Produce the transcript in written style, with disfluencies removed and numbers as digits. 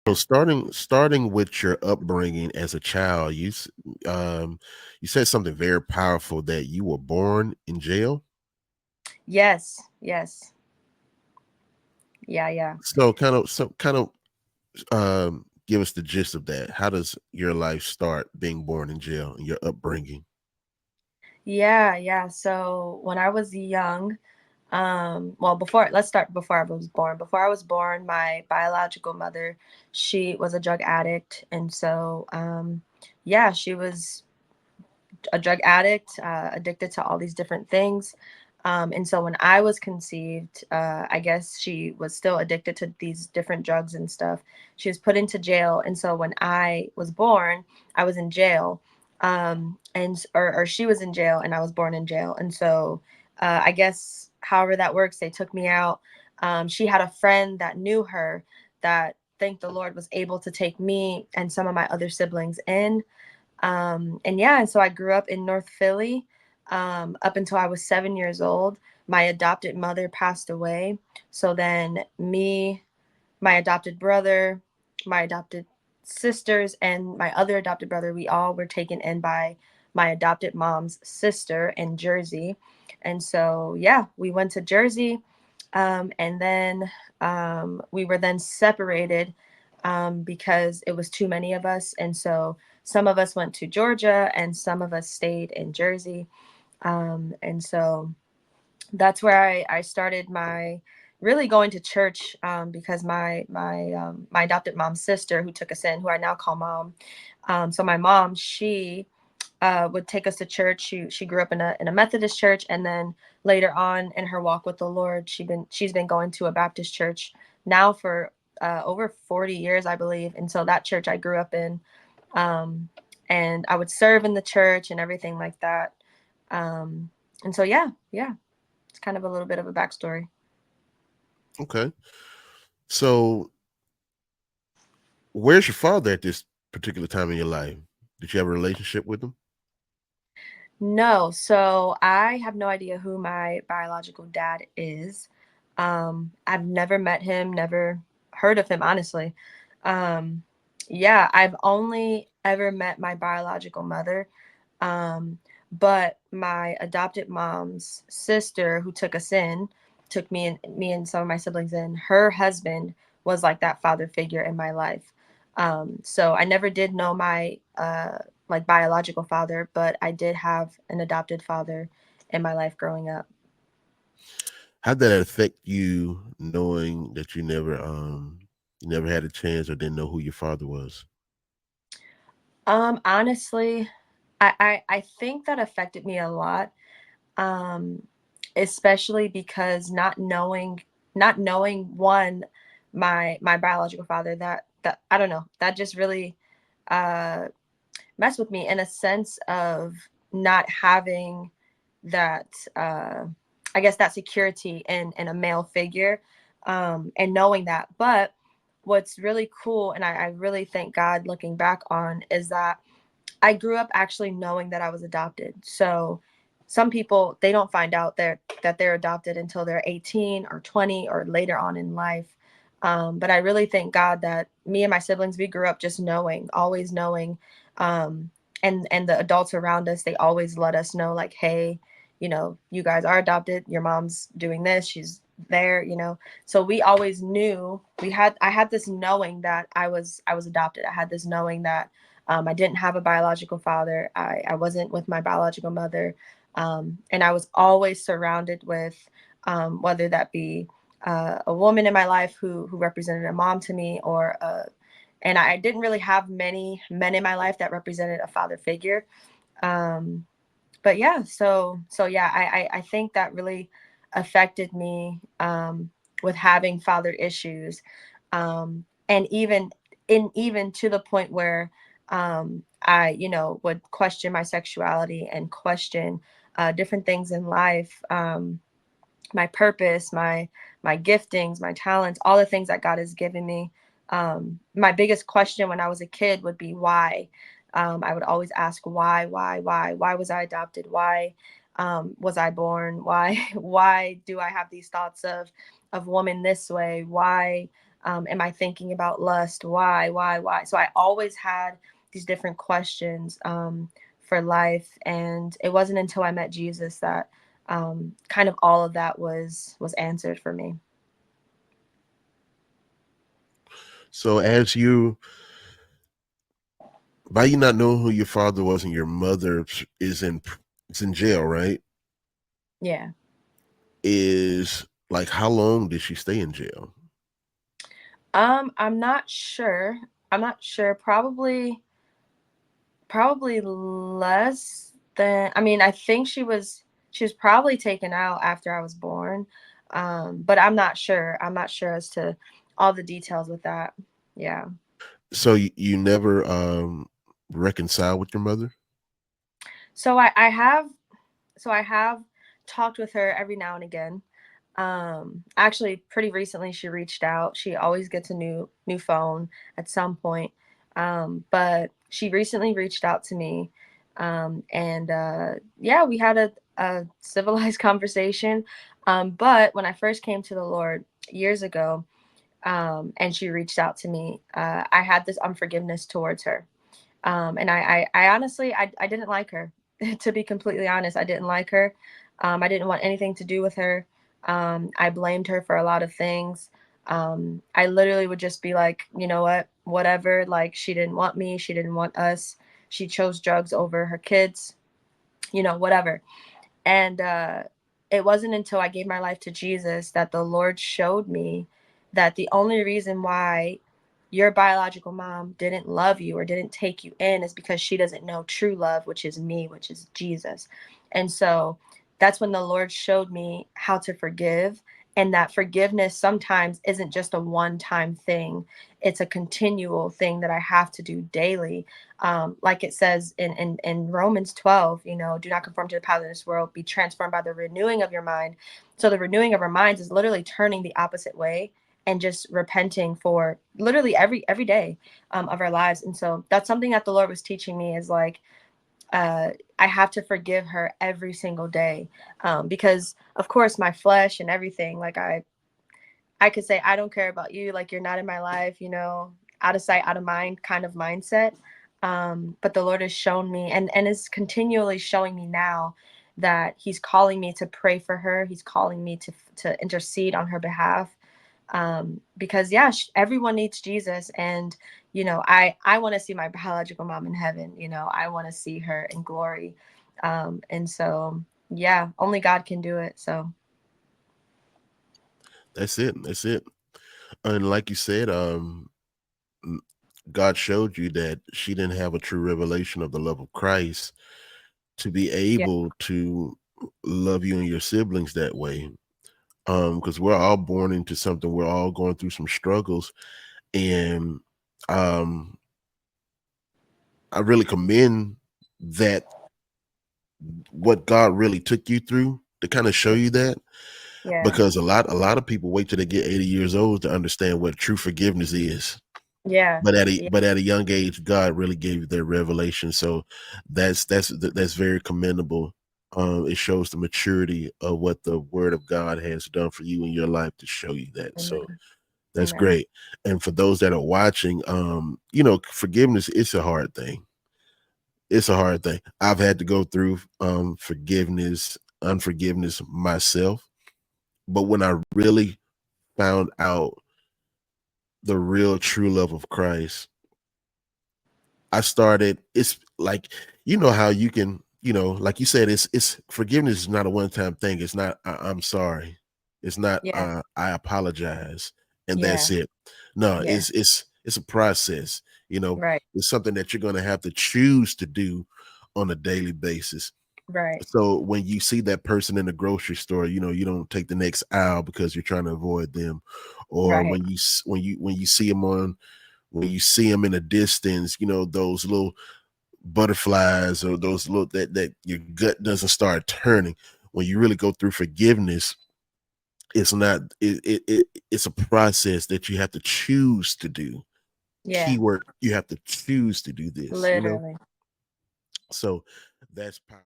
So starting with your upbringing as a child, you said something very powerful that you were born in jail. Yes, yes, yeah, yeah. So give us the gist of that. How does your life start being born in jail and your upbringing? Yeah, yeah. So when I was young, well, before let's start before I was born. Before I was born, my biological mother, she was a drug addict, and so yeah, she was a drug addict, addicted to all these different things. And so when I was conceived, I guess she was still addicted to these different drugs and stuff. She was put into jail. And so when I was born, I was in jail. Or she was in jail and I was born in jail. And so I guess however that works, they took me out. She had a friend that knew her that, thank the Lord, was able to take me and some of my other siblings in. And yeah, and so I grew up in North Philly up until I was 7 years old. My adopted mother passed away. So then me, my adopted brother, my adopted sisters, and my other adopted brother, we all were taken in by my adopted mom's sister in Jersey. And so, yeah, we went to Jersey. And then we were then separated because it was too many of us. And so some of us went to Georgia and some of us stayed in Jersey. And so that's where I started my really going to church because my adopted mom's sister who took us in, who I now call mom. So my mom, she would take us to church. She grew up in a Methodist church, and then later on in her walk with the Lord, she's been going to a Baptist church now for over 40 years, I believe. And so that church I grew up in, um, and I would serve in the church and everything like that. Um, and so yeah, yeah, it's kind of a little bit of a backstory. Okay. So where's your father at this particular time in your life? Did you have a relationship with him? No, so I have no idea who my biological dad is. I've never met him, never heard of him, honestly. Um, yeah, I've only ever met my biological mother. Um, but my adopted mom's sister, who took us in, took me and some of my siblings in. Her husband was like that father figure in my life. So I never did know my like biological father, but I did have an adopted father in my life growing up. How did that affect you knowing that you never had a chance or didn't know who your father was? Honestly, I think that affected me a lot. Um, Especially because not knowing one, my biological father, that I don't know, that just really uh messed with me in a sense of not having that I guess that security in a male figure, and knowing that. But what's really cool, and I really thank God looking back on, is that I grew up actually knowing that I was adopted. So some people, they don't find out that they're adopted until they're 18 or 20 or later on in life. But I really thank God that me and my siblings, we grew up just knowing, always knowing. Um, and the adults around us, they always let us know, like, hey, you guys are adopted. Your mom's doing this. She's there. So we always knew, I had this knowing that I was adopted. I had this knowing that I didn't have a biological father. I wasn't with my biological mother. And I was always surrounded with, whether that be a woman in my life who represented a mom to me, and I didn't really have many men in my life that represented a father figure. Um, but yeah, so yeah, I think that really affected me with having father issues, and even to the point where I would question my sexuality and question different things in life, my purpose, my giftings, my talents, all the things that God has given me. My biggest question when I was a kid would be why. I would always ask why was I adopted? Why was I born? Why why do I have these thoughts of woman this way? Why Am I thinking about lust? Why? So I always had these different questions for life, and it wasn't until I met Jesus that kind of all of that was answered for me. So as you, by you not knowing who your father was and your mother is in jail, right? Yeah. Is like how long did she stay in jail? I'm not sure. I'm not sure. Probably less than, I mean, I think she was probably taken out after I was born. But I'm not sure. I'm not sure as to all the details with that. Yeah. So you never reconcile with your mother? So I have talked with her every now and again. Actually pretty recently she reached out. She always gets a new phone at some point. But she recently reached out to me. And yeah, we had a civilized conversation. But when I first came to the Lord years ago, and she reached out to me, I had this unforgiveness towards her. And I honestly, I didn't like her. To be completely honest, I didn't like her. I didn't want anything to do with her. I blamed her for a lot of things. I literally would just be like, you know what, whatever. Like, she didn't want me. She didn't want us. She chose drugs over her kids. Whatever. And it wasn't until I gave my life to Jesus that the Lord showed me that the only reason why your biological mom didn't love you or didn't take you in is because she doesn't know true love, which is me, which is Jesus. And so that's when the Lord showed me how to forgive, and that forgiveness sometimes isn't just a one time thing, it's a continual thing that I have to do daily. Like it says in Romans 12, do not conform to the pattern of this world, be transformed by the renewing of your mind. So the renewing of our minds is literally turning the opposite way and just repenting for literally every day of our lives. And so that's something that the Lord was teaching me, is like, I have to forgive her every single day, because of course my flesh and everything, like I could say, I don't care about you, like you're not in my life, out of sight, out of mind kind of mindset. But the Lord has shown me, and is continually showing me now, that He's calling me to pray for her. He's calling me to intercede on her behalf, because yeah, everyone needs Jesus. And I want to see my biological mom in heaven. I want to see her in glory. And so yeah, only God can do it. So That's it. That's it. And like you said, God showed you that she didn't have a true revelation of the love of Christ to be yeah. able to love you and your siblings that way. Because we're all born into something, we're all going through some struggles, and um, I really commend that what God really took you through to kind of show you that, Yeah. because a lot of people wait till they get 80 years old to understand what true forgiveness is. Yeah. But at a Yeah. but at a young age, God really gave you that revelation. So that's very commendable. It shows the maturity of what the Word of God has done for you in your life to show you that. So Amen. that's Amen. great. And for those that are watching, forgiveness, it's a hard thing. It's a hard thing. I've had to go through forgiveness, unforgiveness myself. But when I really found out the real true love of Christ, I started, it's like, how you can, like you said, it's forgiveness is not a one-time thing. It's not I'm sorry. It's not Yeah. I apologize and Yeah. that's it. No, Yeah. it's a process. Right. It's something that you're going to have to choose to do on a daily basis. Right. So when you see that person in the grocery store, you don't take the next aisle because you're trying to avoid them, or Right. when you see them in a distance, those little butterflies, or those little that your gut doesn't start turning. When you really go through forgiveness, it's not it's a process that you have to choose to do. Yeah. Keyword, you have to choose to do this. Literally. So that's powerful.